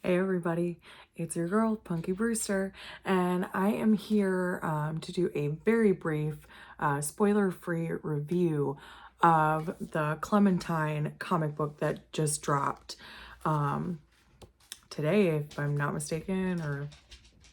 Hey everybody, it's your girl Punky Brewster, and I am here to do a very brief, spoiler-free review of the Clementine comic book that just dropped today, if I'm not mistaken, or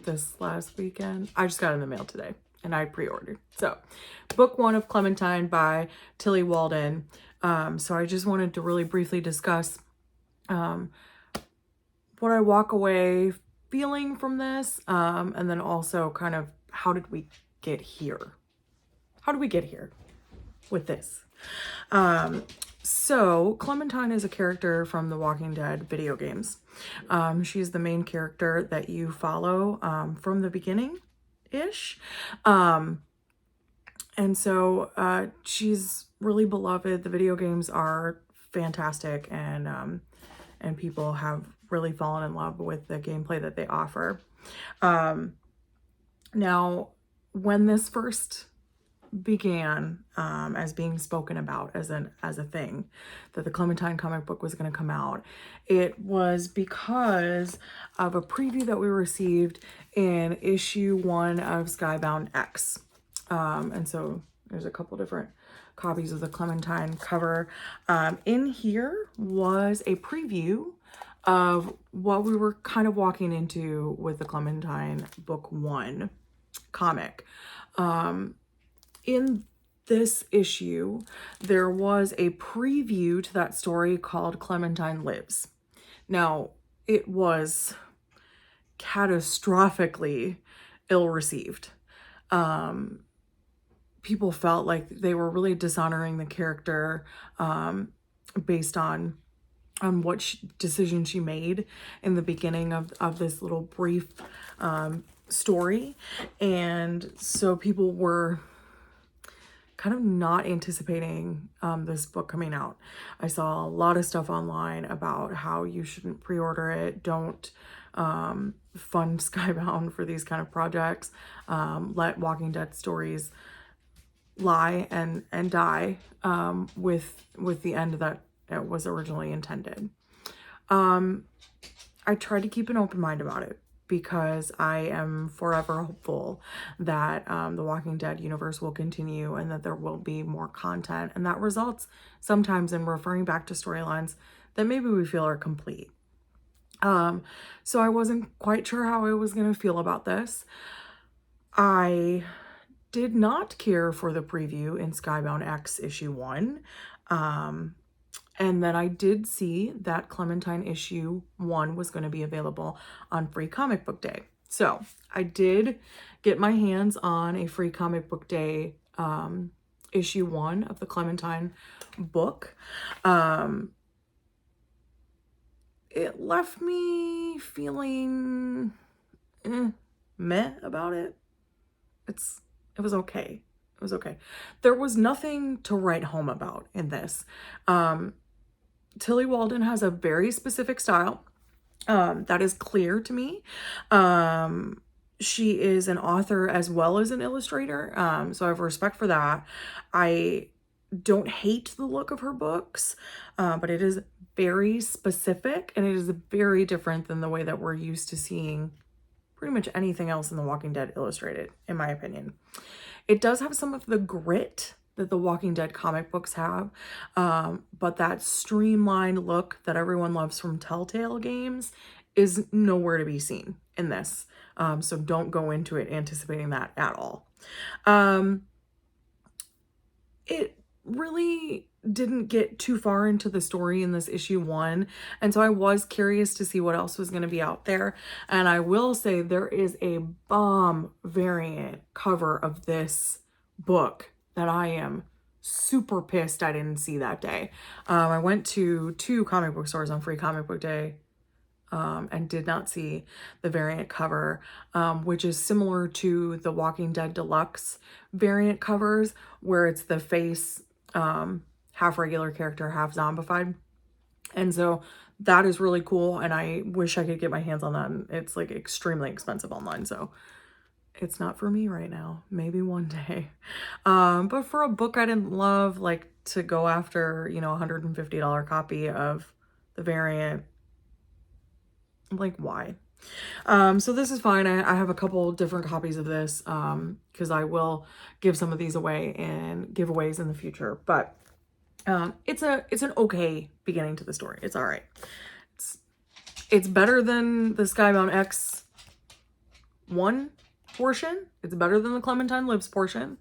this last weekend. I just got it in the mail today, and I pre-ordered. So, book one of Clementine by Tilly Walden. So I just wanted to really briefly discuss what I walk away feeling from this, and then also kind of how did we get here? How did we get here with this? So Clementine is a character from the Walking Dead video games. She's the main character that you follow from the beginning-ish. And so she's really beloved. The video games are fantastic, and people have really fallen in love with the gameplay that they offer. Now, when this first began as being spoken about as a thing, that the Clementine comic book was going to come out, it was because of a preview that we received in issue 1 of Skybound X. And so there's a couple different copies of the Clementine cover. In here was a preview of what we were kind of walking into with the Clementine Book One comic. In this issue, there was a preview to that story called Clementine Lives. Now, it was catastrophically ill-received. People felt like they were really dishonoring the character based on what decision she made in the beginning of this little brief story. And so people were kind of not anticipating this book coming out. I saw a lot of stuff online about how you shouldn't pre-order it. Don't fund Skybound for these kind of projects. Let Walking Dead stories lie and die with the end that it was originally intended. I tried to keep an open mind about it because I am forever hopeful that the Walking Dead universe will continue and that there will be more content, and that results sometimes in referring back to storylines that maybe we feel are complete. So I wasn't quite sure how I was going to feel about this. I did not care for the preview in Skybound X issue 1. And then I did see that Clementine issue 1 was going to be available on Free Comic Book Day. So I did get my hands on a Free Comic Book Day issue 1 of the Clementine book. It left me feeling meh about it. It was okay. It was okay. There was nothing to write home about in this. Tilly Walden has a very specific style that is clear to me. She is an author as well as an illustrator, so I have respect for that. I don't hate the look of her books, but it is very specific, and it is very different than the way that we're used to seeing pretty much anything else in The Walking Dead illustrated, in my opinion. It does have some of the grit that the Walking Dead comic books have, but that streamlined look that everyone loves from Telltale games is nowhere to be seen in this. So don't go into it anticipating that at all. It really didn't get too far into the story in this issue 1, and so I was curious to see what else was going to be out there. And I will say there is a bomb variant cover of this book that I am super pissed I didn't see that day. I went to 2 comic book stores on Free Comic Book Day and did not see the variant cover, which is similar to the Walking Dead Deluxe variant covers, where it's the face half regular character, half zombified. And so that is really cool, and I wish I could get my hands on that. And it's like extremely expensive online, so it's not for me right now. Maybe one day. But for a book I didn't love, like, to go after, you know, $150 copy of the variant, Like, why? So this is fine. I have a couple different copies of this because I will give some of these away in giveaways in the future. But it's an okay beginning to the story. It's all right. It's better than the Skybound X1 portion. It's better than the Clementine Lives portion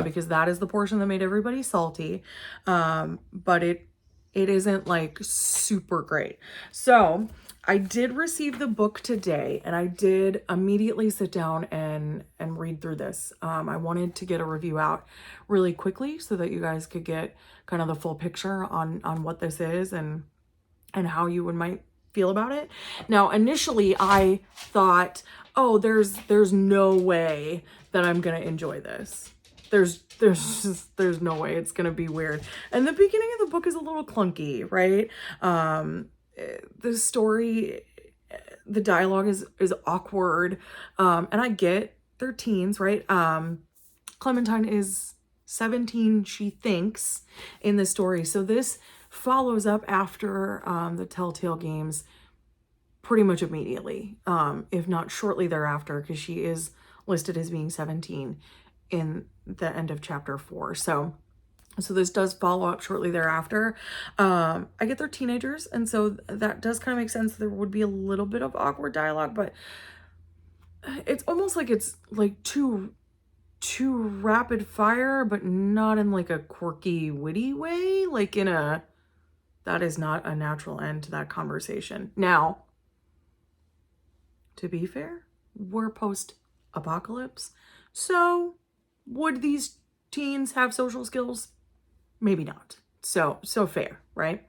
because that is the portion that made everybody salty. But it isn't like super great. So I did receive the book today and I did immediately sit down and read through this. I wanted to get a review out really quickly so that you guys could get kind of the full picture on what this is and how you might feel about it. Now, initially I thought, oh, there's no way that I'm going to enjoy this. There's no way. It's going to be weird. And the beginning of the book is a little clunky, right? The story, the dialogue is awkward. And I get they're teens, right? Clementine is 17, she thinks, in the story. So this follows up after the Telltale Games pretty much immediately, if not shortly thereafter, because she is listed as being 17 in the end of chapter 4. So this does follow up shortly thereafter. I get they're teenagers, and so that does kind of make sense. There would be a little bit of awkward dialogue, but it's almost like it's like too rapid fire, but not in like a quirky, witty way, like in a, that is not a natural end to that conversation. Now, to be fair, we're post-apocalypse, so would these teens have social skills? Maybe not. So fair, right?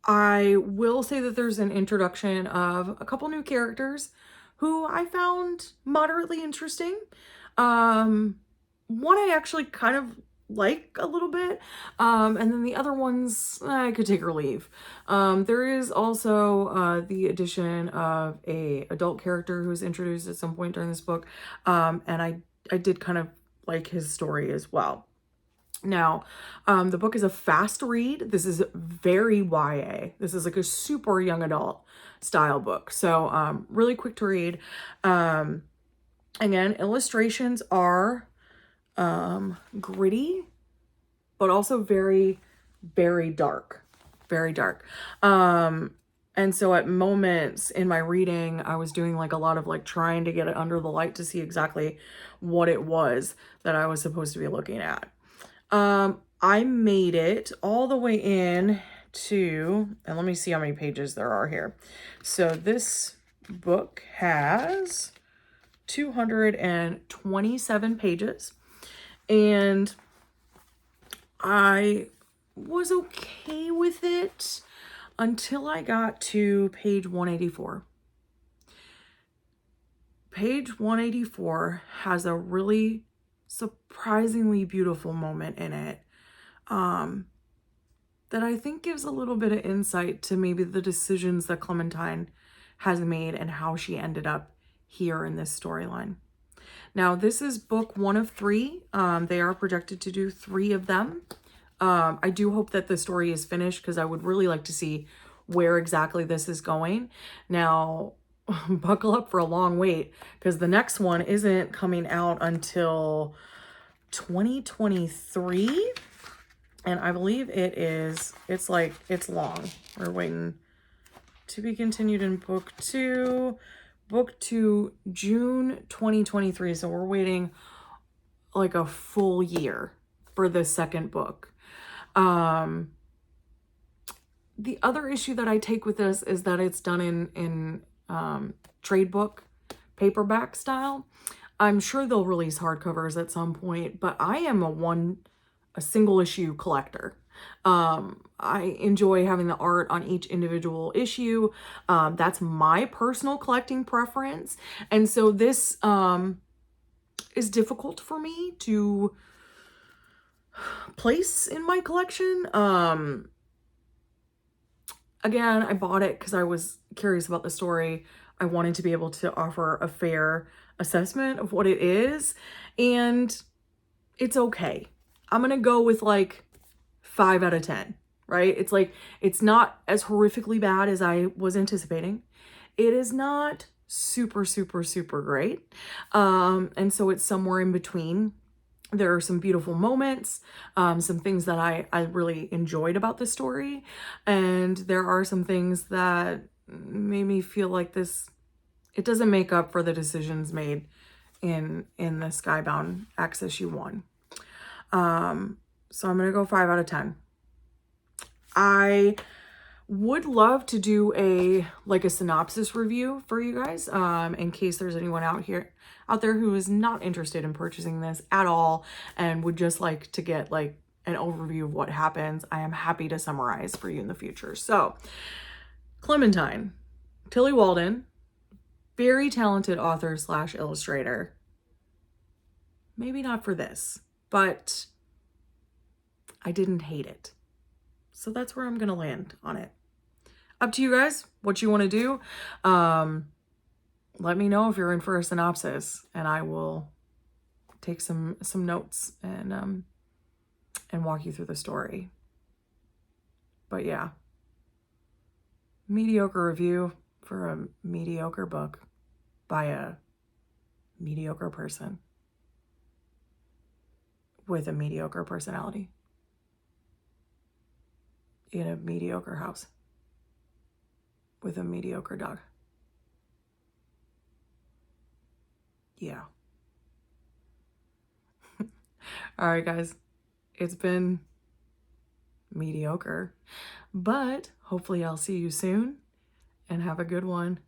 I will say that there's an introduction of a couple new characters who I found moderately interesting. One I actually kind of like a little bit, and then the other ones I could take or leave. There is also the addition of a adult character who's introduced at some point during this book, and I did kind of like his story as well. Now, the book is a fast read. This is very YA. This is like a super young adult style book. So really quick to read. Again, illustrations are gritty, but also very, very dark. Very dark. And so at moments in my reading, I was doing like a lot of like trying to get it under the light to see exactly what it was that I was supposed to be looking at. I made it all the way in to, and let me see how many pages there are here. So this book has 227 pages, and I was okay with it until I got to page 184. Page 184 has a really surprisingly beautiful moment in it that I think gives a little bit of insight to maybe the decisions that Clementine has made and how she ended up here in this storyline. Now, this is book 1 of 3. They are projected to do 3 of them. I do hope that the story is finished because I would really like to see where exactly this is going. Now, buckle up for a long wait because the next one isn't coming out until 2023. And I believe it's long. We're waiting to be continued in book 2. Book 2, June 2023. So we're waiting like a full year for the second book. The other issue that I take with this is that it's done in trade book paperback style. I'm sure they'll release hardcovers at some point, but I am a single issue collector. I enjoy having the art on each individual issue. That's my personal collecting preference. And so this is difficult for me to place in my collection. Again, I bought it because I was curious about the story. I wanted to be able to offer a fair assessment of what it is, and it's okay. I'm gonna go with like 5 out of 10. right? It's like, it's not as horrifically bad as I was anticipating. It is not super, super, super great. And so it's somewhere in between. There are some beautiful moments, some things that I really enjoyed about the story. And there are some things that made me feel like this, it doesn't make up for the decisions made in the Skybound X issue 1. So I'm going to go 5 out of 10. I would love to do a synopsis review for you guys, in case there's anyone out there who is not interested in purchasing this at all and would just like to get like an overview of what happens. I am happy to summarize for you in the future. So Clementine, Tilly Walden, very talented author / illustrator. Maybe not for this, but I didn't hate it. So that's where I'm going to land on it. Up to you guys, what you want to do. Let me know if you're in for a synopsis, and I will take some notes and walk you through the story. But yeah, mediocre review for a mediocre book by a mediocre person with a mediocre personality in a mediocre house with a mediocre dog. Yeah. All right, guys. It's been mediocre, but hopefully I'll see you soon, and have a good one.